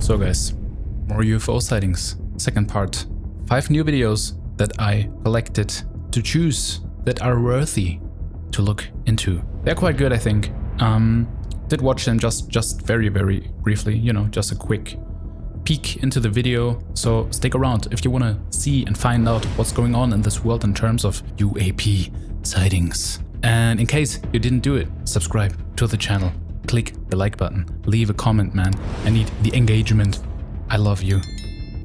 So guys, more UFO sightings, second part. 5 new videos that I collected to choose that are worthy to look into. They're quite good, I think. Did watch them just very briefly, you know, just a quick peek into the video. So stick around if you want to see and find out what's going on in this world in terms of UAP sightings. And in case you didn't do it, subscribe to the channel. Click the like button, leave a comment, man. I need the engagement. I love you.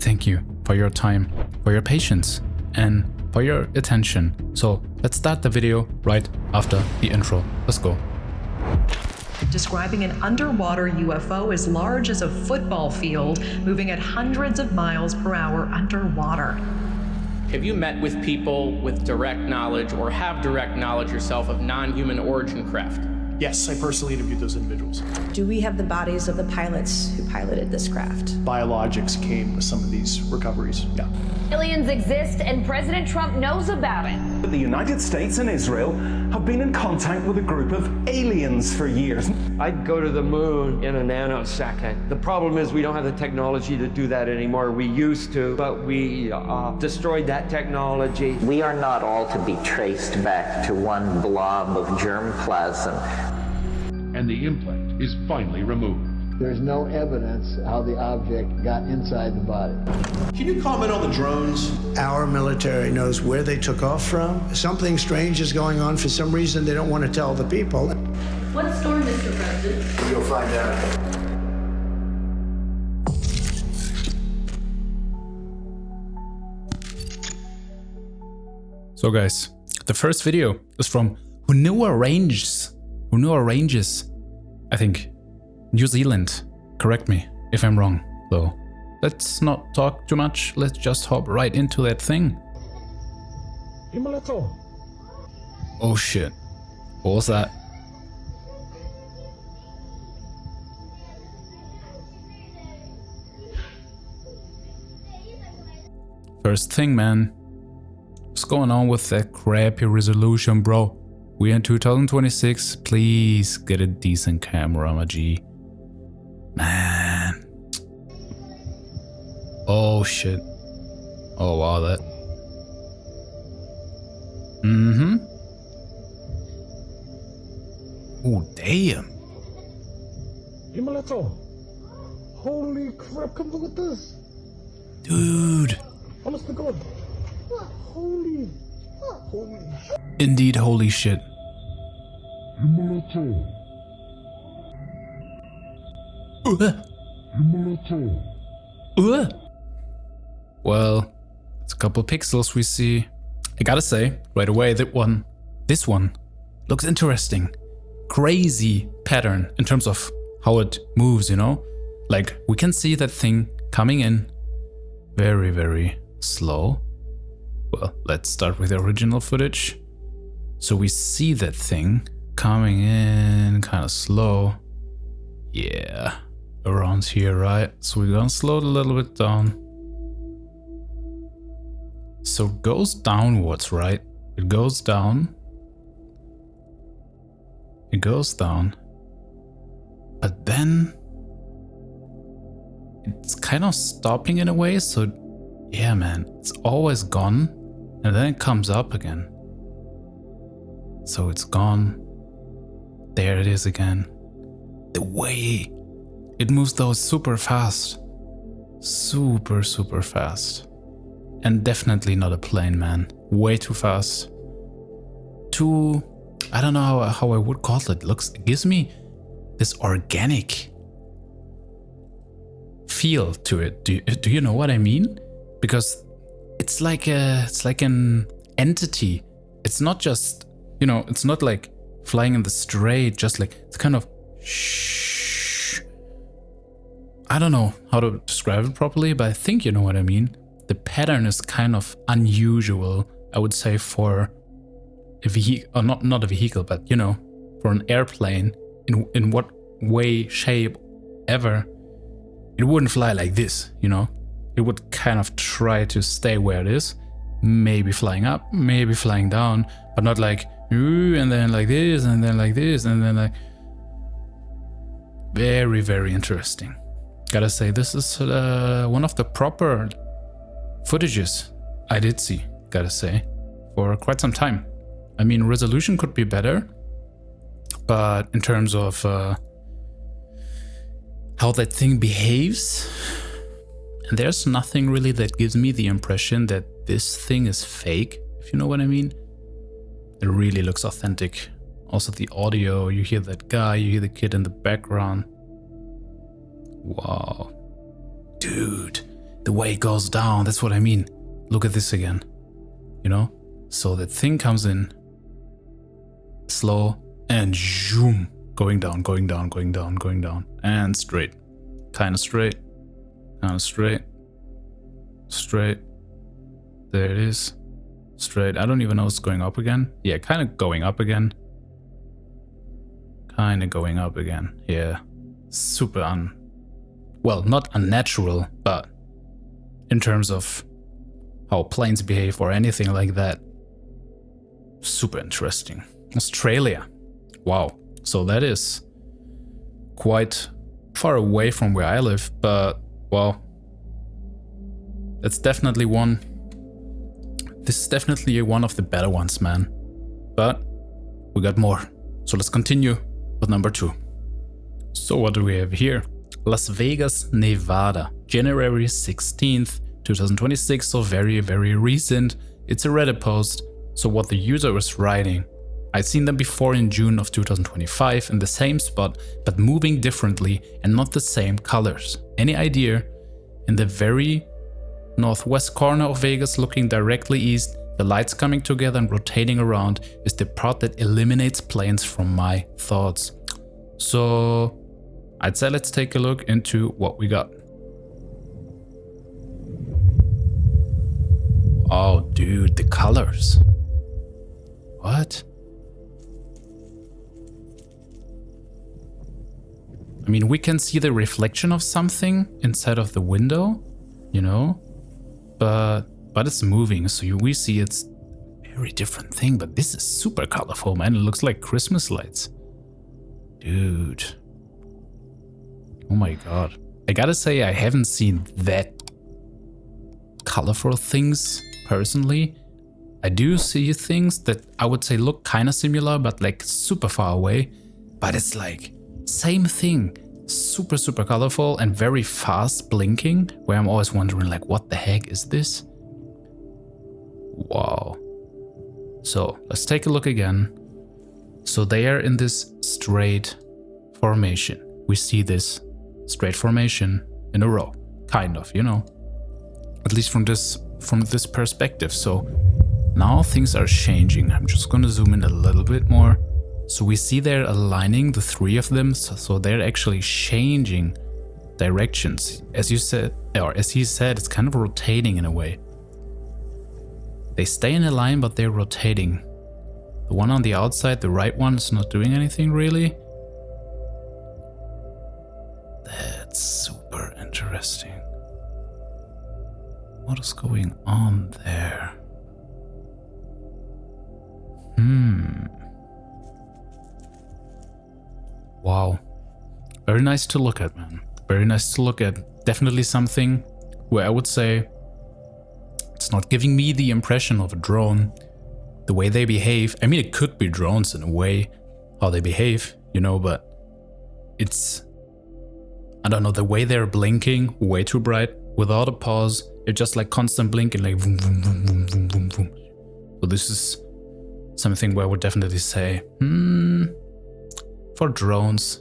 Thank you for your time, for your patience, and for your attention. So let's start the video right after the intro. Let's go. Describing an underwater UFO as large as a football field, moving at hundreds of miles per hour underwater. Have you met with people with direct knowledge or have direct knowledge yourself of non-human origin craft? Yes, I personally interviewed those individuals. Do we have the bodies of the pilots who piloted this craft? Biologics came with some of these recoveries, yeah. Aliens exist and President Trump knows about it. The United States and Israel have been in contact with a group of aliens for years. I'd go to the moon in a nanosecond. The problem is we don't have the technology to do that anymore. We used to, but we destroyed that technology. We are not all to be traced back to one blob of germplasm. And the implant is finally removed. There's no evidence how the object got inside the body. Can you comment on the drones? Our military knows where they took off from. Something strange is going on. For some reason, they don't want to tell the people. What storm, Mr. President? You'll find out. So guys, the first video is from Hunua Ranges, I think, New Zealand. Correct me if I'm wrong, though. Let's not talk too much, let's just hop right into that thing. Oh shit, what was that? First thing, man. What's going on with that crappy resolution, bro? We're in 2026, please get a decent camera, my G. Man. Oh shit. Oh wow, that. Oh damn. Holy crap, come look at this. Dude. Honest to God. Holy. Indeed, holy shit. Well, it's a couple pixels we see. I gotta say, right away, this one looks interesting. Crazy pattern in terms of how it moves, you know? Like, we can see that thing coming in very slow. Well, let's start with the original footage. So we see that thing coming in kind of slow. Yeah, around here, right? So we're gonna slow it a little bit down. So it goes downwards, right? It goes down. It goes down. But then it's kind of stopping in a way, so yeah, man, it's always gone. And then it comes up again. So it's gone. There it is again. The way it moves though is super fast. Super fast. And definitely not a plane, man. Way too fast. Too, I don't know how I would call it. It gives me this organic feel to it. Do you know what I mean? Because it's like an entity. It's not just, you know, it's not like flying in the straight, just like, it's kind of shh. I don't know how to describe it properly, but I think you know what I mean. The pattern is kind of unusual, I would say, for a vehicle, or not a vehicle, but you know, for an airplane, in what way, shape, ever, it wouldn't fly like this, you know? It would kind of try to stay where it is, maybe flying up, maybe flying down, but not like, ooh, and then like this, and then like this, and then like... Very, very interesting. Gotta say, this is one of the proper footages I did see, gotta say, for quite some time. I mean, resolution could be better, but in terms of how that thing behaves, there's nothing really that gives me the impression that this thing is fake, if you know what I mean. It really looks authentic. Also the audio, you hear that guy, you hear the kid in the background. Wow. Dude, the way it goes down, that's what I mean. Look at this again, you know? So that thing comes in slow and zoom, going down, going down, going down, going down, and straight. Kind of straight, kind of straight, straight. There it is. Straight. I don't even know it's going up again. Yeah, kind of going up again. Kind of going up again. Yeah. Super well, not unnatural, but in terms of how planes behave or anything like that. Super interesting. Australia. Wow. So that is quite far away from where I live, but well, that's definitely one. This is definitely one of the better ones, man. But we got more. So let's continue with number 2. So what do we have here? Las Vegas, Nevada, January 16th, 2026, so very, very recent. It's a Reddit post, so what the user was writing. I'd seen them before in June of 2025 in the same spot, but moving differently and not the same colors. Any idea? In the very northwest corner of Vegas, looking directly east, the lights coming together and rotating around is the part that eliminates planes from my thoughts. So I'd say let's take a look into what we got. Oh, dude, the colors. What? I mean, we can see the reflection of something inside of the window, you know, but it's moving, so we see it's a very different thing. But this is super colorful, man. It looks like Christmas lights. Dude. Oh my god. I gotta say, I haven't seen that colorful things personally. I do see things that I would say look kind of similar, but like super far away. But it's like same thing. Super, super colorful and very fast blinking, where I'm always wondering like, what the heck is this? Wow. So let's take a look again. So they are in this straight formation. We see this straight formation in a row, kind of, you know, at least from this perspective. So now things are changing. I'm just gonna zoom in a little bit more. So we see they're aligning, the 3 of them, so they're actually changing directions. As you said, or as he said, it's kind of rotating in a way. They stay in a line, but they're rotating. The one on the outside, the right one, is not doing anything really. That's super interesting. What is going on there? Wow. Very nice to look at, man. Very nice to look at. Definitely something where I would say it's not giving me the impression of a drone. The way they behave. I mean, it could be drones in a way, how they behave, you know, but it's, I don't know, the way they're blinking way too bright without a pause. It's just like constant blinking, like boom, boom, boom, boom, boom, boom, boom. So this is something where I would definitely say, for drones,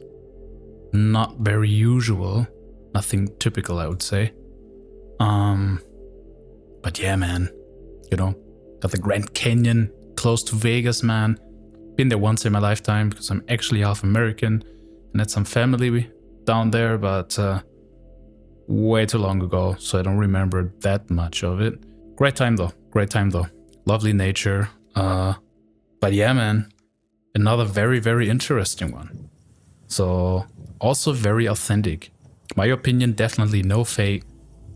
not very usual, nothing typical, I would say. But yeah, man, you know, got the Grand Canyon close to Vegas, man. Been there once in my lifetime because I'm actually half American and had some family down there, but way too long ago, so I don't remember that much of it. Great time though, great time though. Lovely nature. But yeah, man. Another very, very interesting one. So, also very authentic. My opinion, definitely no fake.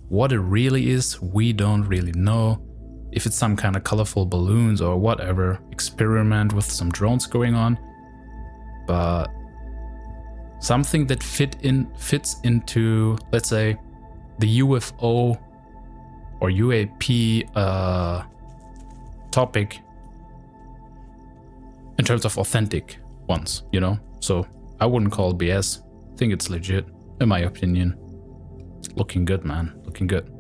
What it really is, we don't really know. If it's some kind of colorful balloons or whatever, experiment with some drones going on. But something that fits into, let's say, the UFO or UAP topic in terms of authentic ones, you know? So I wouldn't call BS. I think it's legit, in my opinion. Looking good, man. Looking good.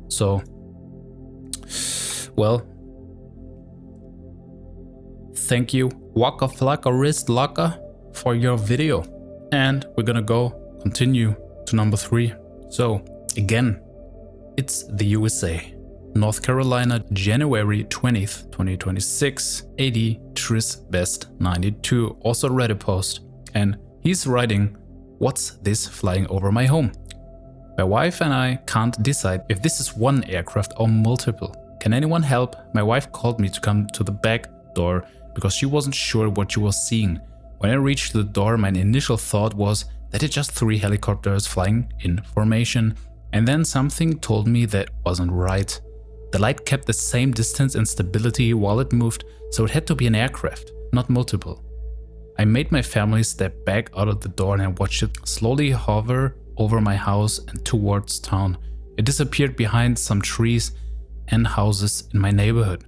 So, well, thank you, Waka Flocka Wrist Locker, for your video. And we're gonna continue to number 3. So, again, it's the USA. North Carolina, January 20th, 2026, 80 Tris Best 92, also Reddit post. And he's writing, "What's this flying over my home? My wife and I can't decide if this is one aircraft or multiple. Can anyone help? My wife called me to come to the back door because she wasn't sure what she was seeing. When I reached the door, my initial thought was that it's just 3 helicopters flying in formation, and then something told me that wasn't right. The light kept the same distance and stability while it moved, so it had to be an aircraft, not multiple. I made my family step back out of the door and I watched it slowly hover over my house and towards town. It disappeared behind some trees and houses in my neighborhood.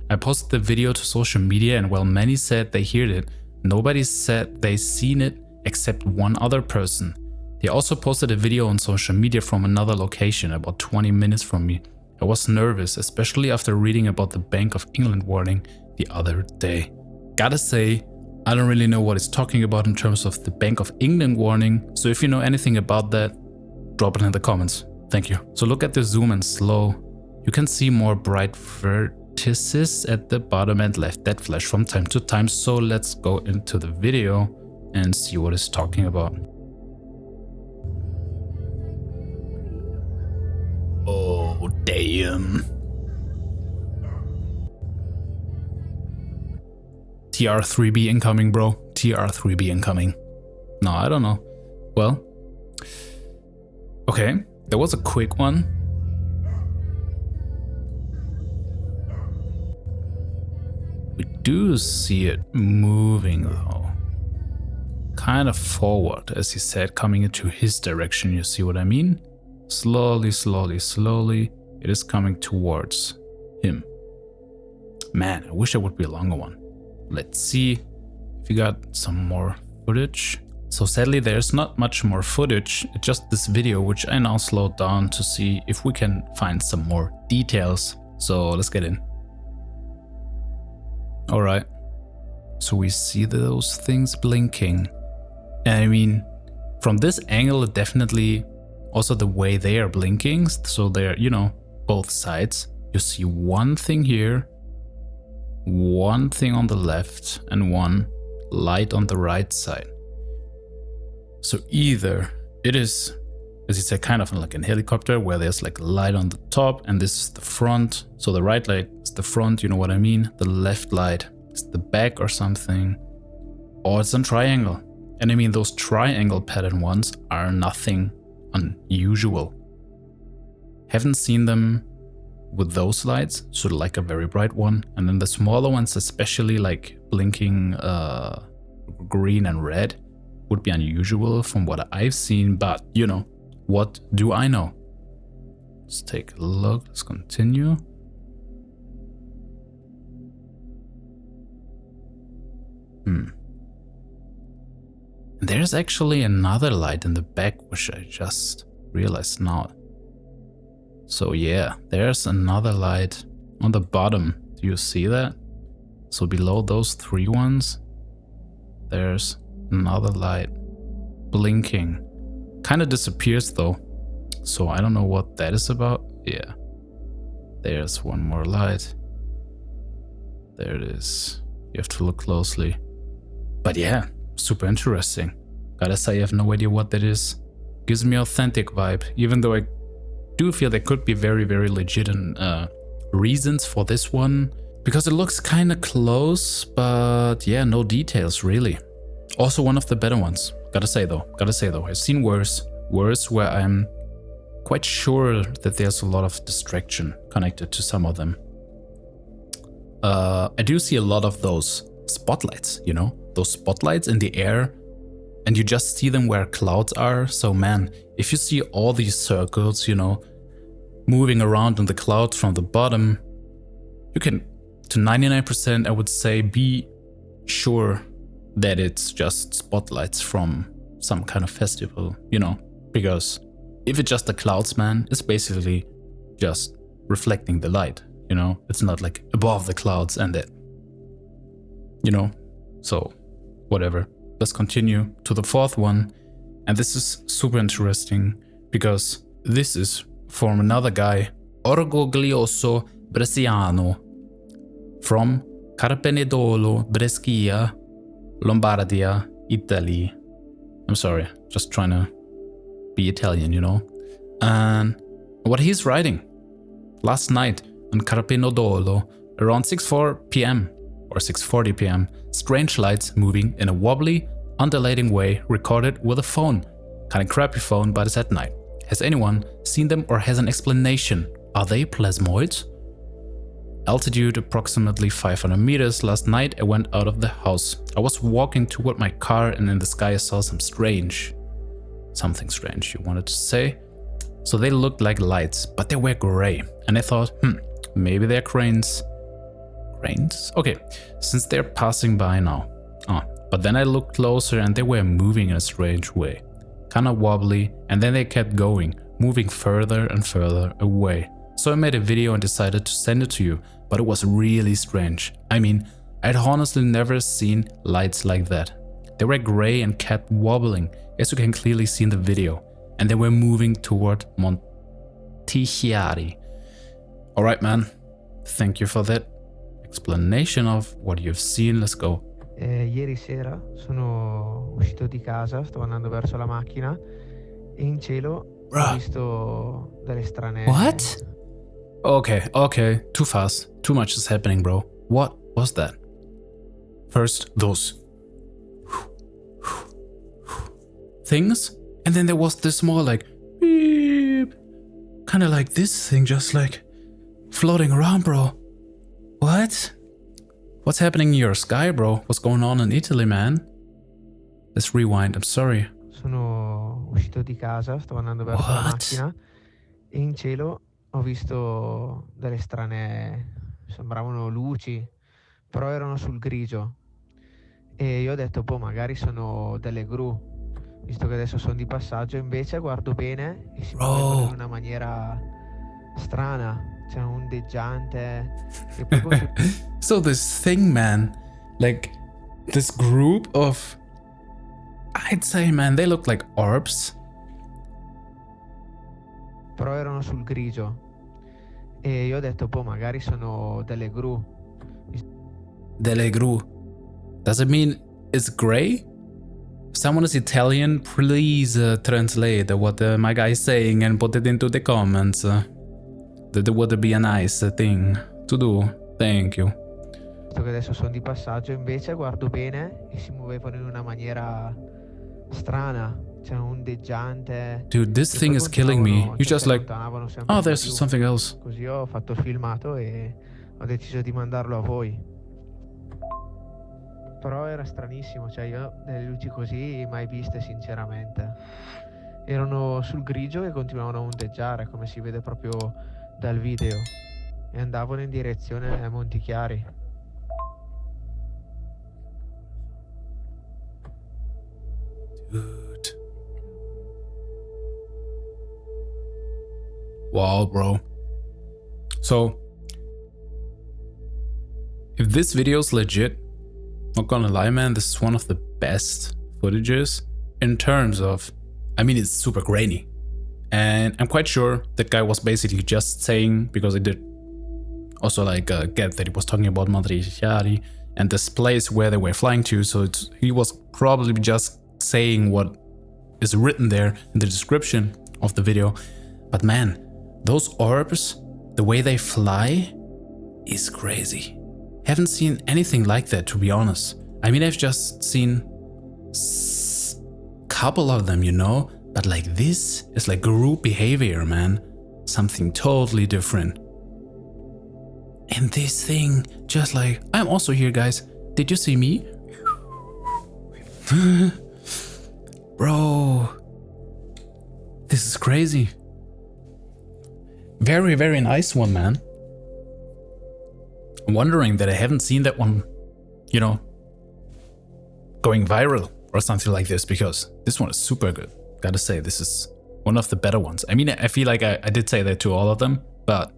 I posted the video to social media, and while many said they heard it, nobody said they seen it except one other person. They also posted a video on social media from another location about 20 minutes from me. I was nervous, especially after reading about the Bank of England warning the other day. Gotta say, I don't really know what it's talking about in terms of the Bank of England warning, so if you know anything about that, drop it in the comments. Thank you. So look at the zoom and slow. You can see more bright vertices at the bottom and left that flash from time to time, so let's go into the video and see what it's talking about. Oh, damn. TR3B incoming, bro. TR3B incoming. No, I don't know. Well, okay, there was a quick one. We do see it moving though. Kind of forward, as he said, coming into his direction, you see what I mean? Slowly, slowly, slowly, it is coming towards him. Man, I wish there would be a longer one. Let's see if you got some more footage. So sadly, there's not much more footage, it's just this video, which I now slowed down to see if we can find some more details. So let's get in. All right, so we see those things blinking. And I mean, from this angle, it definitely, also the way they are blinking, so they're, you know, both sides. You see one thing here, one thing on the left, and one light on the right side. So either it is, as you said, kind of like a helicopter where there's like a light on the top and this is the front. So the right light is the front, you know what I mean? The left light is the back or something. Or it's a triangle. And I mean, those triangle pattern ones are nothing unusual. Haven't seen them with those lights, so like a very bright one. And then the smaller ones, especially like blinking green and red, would be unusual from what I've seen, but you know, what do I know? Let's take a look, let's continue. There's actually another light in the back, which I just realized now. So yeah, there's another light on the bottom. Do you see that? So below those 3 ones, there's another light blinking. Kind of disappears though, so I don't know what that is about. Yeah, there's one more light. There it is. You have to look closely. But yeah, super interesting. Gotta say, I have no idea what that is. Gives me authentic vibe, even though I do feel there could be very, very legitimate reasons for this one, because it looks kind of close, but yeah, no details really. Also one of the better ones, gotta say though. I've seen worse where I'm quite sure that there's a lot of distraction connected to some of them. I do see a lot of those spotlights, you know, those spotlights in the air and you just see them where clouds are. So man, if you see all these circles, you know, moving around in the cloud from the bottom, you can, to 99% I would say, be sure that it's just spotlights from some kind of festival, you know, because if it's just the clouds, man, it's basically just reflecting the light, you know, it's not like above the clouds and that, you know, so whatever. Let's continue to the fourth one, and this is super interesting because this is from another guy, Orgoglioso Bresciano, from Carpenedolo, Brescia, Lombardia, Italy. I'm sorry, just trying to be Italian, you know. And what he's writing: last night on Carpenedolo, around 6:04 p.m. or 6:40 p.m., strange lights moving in a wobbly, undulating way, recorded with a phone. Kind of crappy phone, but it's at night. Has anyone seen them or has an explanation? Are they plasmoids? Altitude approximately 500 meters. Last night I went out of the house. I was walking toward my car and in the sky I saw something strange, you wanted to say. So they looked like lights, but they were gray. And I thought, maybe they're cranes. Cranes? Okay, since they're passing by now. But then I looked closer and they were moving in a strange way. Kinda wobbly, and then they kept going, moving further and further away. So I made a video and decided to send it to you, but it was really strange. I mean, I'd honestly never seen lights like that. They were gray and kept wobbling, as you can clearly see in the video, and they were moving toward Montichiari. Alright man, thank you for that explanation of what you've seen. Let's go. Ieri sera sono uscito di casa, sto andando verso la macchina e in cielo ho visto delle strane... What? Okay, too fast. Too much is happening, bro. What was that? First, those things, and then there was this more like beep, kind of like this thing, just like floating around, bro. What? What's happening in your sky, bro? What's going on in Italy, man? Let's rewind, I'm sorry. Sono uscito di casa, sto andando verso la macchina e in cielo ho visto delle strane, sembravano luci, però erano sul grigio. E io ho detto, boh, magari sono delle gru, visto che adesso sono di passaggio. Invece guardo bene e si muovono in una maniera strana. C'è un ondeggiante e poi So this thing, man, like this group of, I'd say, man, they look like orbs. Però erano sul grigio e io ho detto, boh, magari sono delle gru. Delle gru. Does it mean it's gray? If someone is Italian, please translate what my guy is saying and put it into the comments. That would be a nice thing to do. Thank you. Visto che adesso sono di passaggio, invece guardo bene e si muovevano in una maniera strana. C'è un ondeggiante. Dude, this thing is killing me. You just like, oh, there's something else. Così ho fatto il filmato e ho deciso di mandarlo a voi. Però era stranissimo, cioè io delle luci così mai viste sinceramente. Erano sul grigio e continuavano a ondeggiare, come si vede proprio dal video, e andavano in direzione a Montichiari. Dude. Wow, bro. So, if this video is legit, not gonna lie, man, this is one of the best footages in terms of, I mean, it's super grainy. And I'm quite sure that guy was basically just saying, because he did also like get that he was talking about Montichiari and this place where they were flying to, so he was probably just saying what is written there in the description of the video. But man, those orbs, the way they fly is crazy. Haven't seen anything like that, to be honest. I mean, I've just seen a couple of them, you know, but like this is like group behavior, man. Something totally different. And this thing, just like, I'm also here, guys. Did you see me? Bro, this is crazy. Very, very nice one, man. I'm wondering that I haven't seen that one, you know, going viral or something like this, because this one is super good. Gotta say, this is one of the better ones. I mean, I feel like I did say that to all of them, but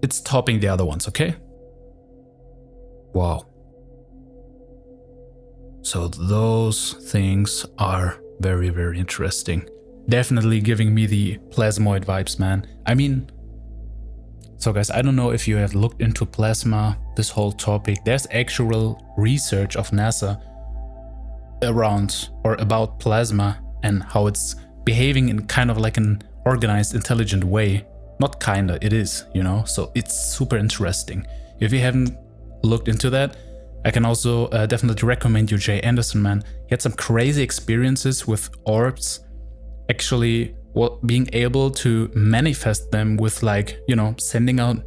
it's topping the other ones, okay? Wow. So those things are very, very interesting. Definitely giving me the plasmoid vibes, man. I mean, so guys, I don't know if you have looked into plasma, this whole topic. There's actual research of NASA around or about plasma and how it's behaving in kind of like an organized, intelligent way. Not kinda, it is, you know? So it's super interesting. If you haven't looked into that, I can also definitely recommend you Jay Anderson, man. He had some crazy experiences with orbs, actually being able to manifest them with, like, you know, sending out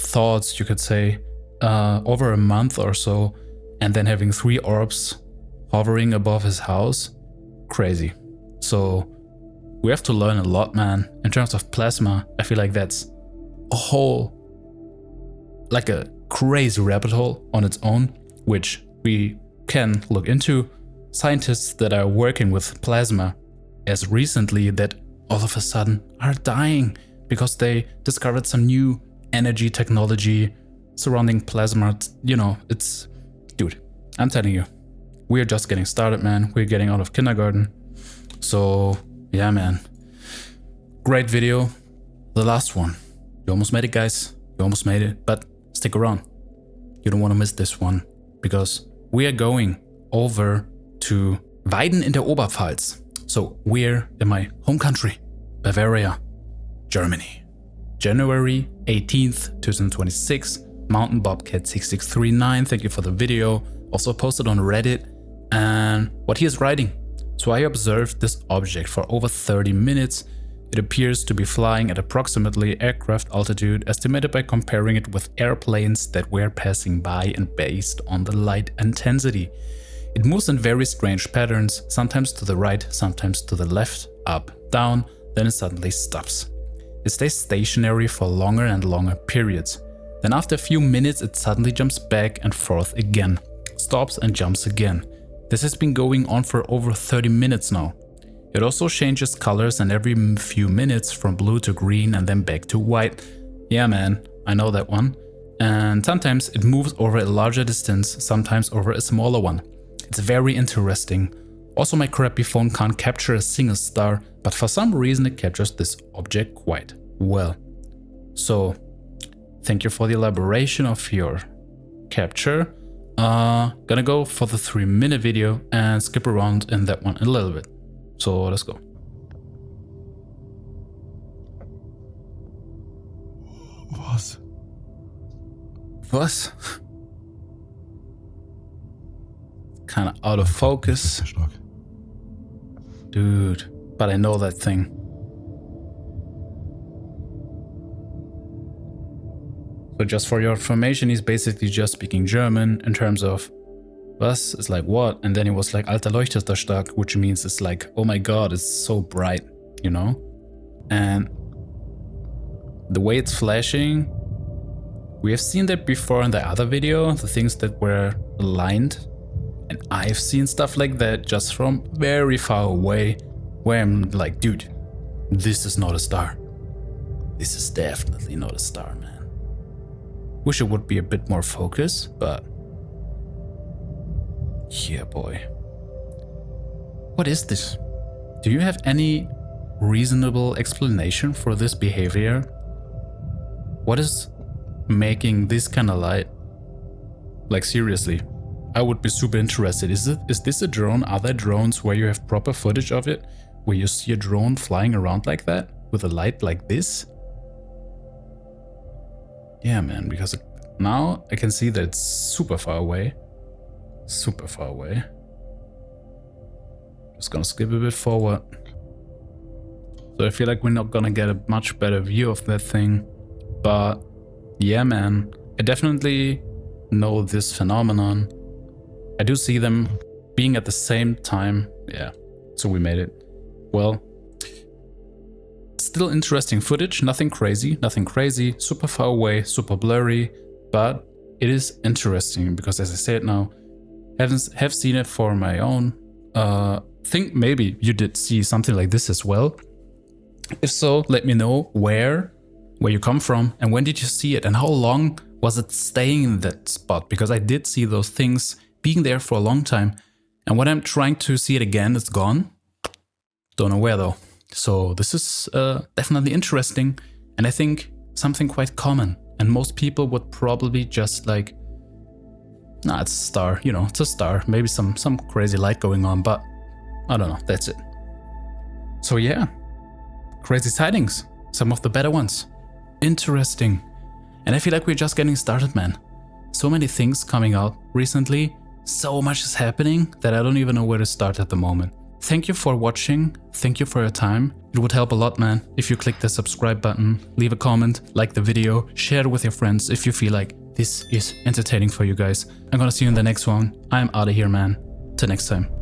thoughts, you could say, over a month or so, and then having 3 orbs hovering above his house. Crazy. So we have to learn a lot, man. In terms of plasma, I feel like that's a whole, like a crazy rabbit hole on its own, which we can look into. Scientists that are working with plasma as recently that all of a sudden are dying because they discovered some new energy technology surrounding plasma. You know, it's, dude, I'm telling you, we're just getting started, man. We're getting out of kindergarten. So yeah, man, great video. The last one. You almost made it, guys. You almost made it, but stick around. You don't want to miss this one, because we are going over to Weiden in der Oberpfalz. So we're in my home country, Bavaria, Germany. January 18th, 2026, Mountain Bobcat 6639. Thank you for the video. Also posted on Reddit. And what he is writing. So I observed this object for over 30 minutes. It appears to be flying at approximately aircraft altitude, estimated by comparing it with airplanes that were passing by and based on the light intensity. It moves in very strange patterns, sometimes to the right, sometimes to the left, up, down, then it suddenly stops. It stays stationary for longer and longer periods. Then after a few minutes it suddenly jumps back and forth again, stops and jumps again. This has been going on for over 30 minutes now. It also changes colors and every few minutes from blue to green and then back to white. Yeah, man, I know that one. And sometimes it moves over a larger distance, sometimes over a smaller one. It's very interesting. Also, my crappy phone can't capture a single star, but for some reason it captures this object quite well. So, thank you for the elaboration of your capture. Gonna go for the 3-minute video and skip around in that one a little bit. So let's go. Was? Kind of out of focus. Dude, but I know that thing. So just for your information, he's basically just speaking German in terms of was is like what, and then he was like Alter leuchtet da stark, which means it's like, oh my god, it's so bright, you know? And the way it's flashing, we have seen that before in the other video, the things that were aligned, and I've seen stuff like that just from very far away, where I'm like, dude, this is not a star. This is definitely not a star, man. Wish it would be a bit more focus, but yeah, boy. What is this? Do you have any reasonable explanation for this behavior? What is making this kind of light? Like, seriously, I would be super interested. Is this a drone? Are there drones where you have proper footage of it? Where you see a drone flying around like that with a light like this? Yeah, man, because now I can see that it's super far away. Super far away. Just gonna skip a bit forward. So I feel like we're not gonna get a much better view of that thing. But yeah, man, I definitely know this phenomenon. I do see them being at the same time. Yeah, so we made it. Well, still interesting footage, nothing crazy, super far away, super blurry, but it is interesting because, as I said now, have seen it for my own. Think maybe you did see something like this as well. If so, let me know where you come from and when did you see it and how long was it staying in that spot, because I did see those things being there for a long time, and when I'm trying to see it again, it's gone. Don't know where though. So this is definitely interesting, and I think something quite common, and most people would probably just like, nah, it's a star, you know, it's a star, maybe some crazy light going on, but I don't know, that's it. So yeah, crazy sightings, some of the better ones. Interesting. And I feel like we're just getting started, man. So many things coming out recently, so much is happening that I don't even know where to start at the moment. Thank you for watching, thank you for your time. It would help a lot, man, if you click the subscribe button, leave a comment, like the video, share it with your friends if you feel like this is entertaining for you guys. I'm gonna see you in the next one. I'm out of here, man. Till next time.